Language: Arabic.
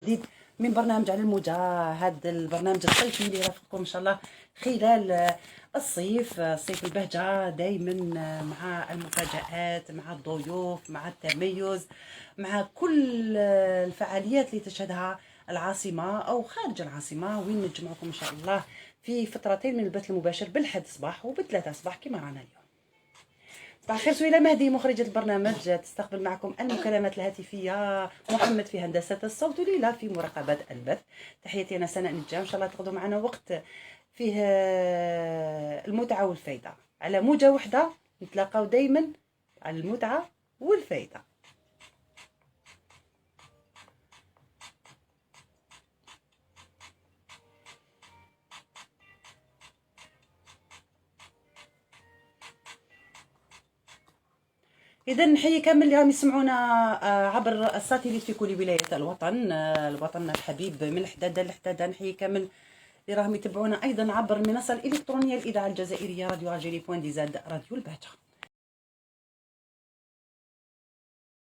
جديد من برنامج على الموجة. هذا البرنامج الصيفي اللي يرافقكم ان شاء الله خلال الصيف البهجة دايما، مع المفاجآت، مع الضيوف، مع التميز، مع كل الفعاليات اللي تشهدها العاصمة أو خارج العاصمة، وين نجمعكم إن شاء الله في فترتين من البث المباشر بالحد صباح وبالثلاثة صباح كما رانا اليوم. صباح الخير، سويلة مهدي مخرجة البرنامج تستقبل معكم المكالمات الهاتفية، محمد في هندسة الصوت، وليلى في مراقبة البث. تحياتي أنا سناء نجام، إن شاء الله تقضوا معنا وقت فيه المتعة والفايدة على موجة وحدة، نتلاقاو دايما على المتعة والفايدة. إذا نحيي كامل اللي راهم يسمعونا عبر الساتيليت في كل ولايات الوطن، الوطن الحبيب من الحدادة للحدادة. نحيي كامل اللي راهم يتبعونا أيضا عبر المنصة الإلكترونية الإذاعة الجزائرية راديو الجزائري .دي زاد راديو البهجة.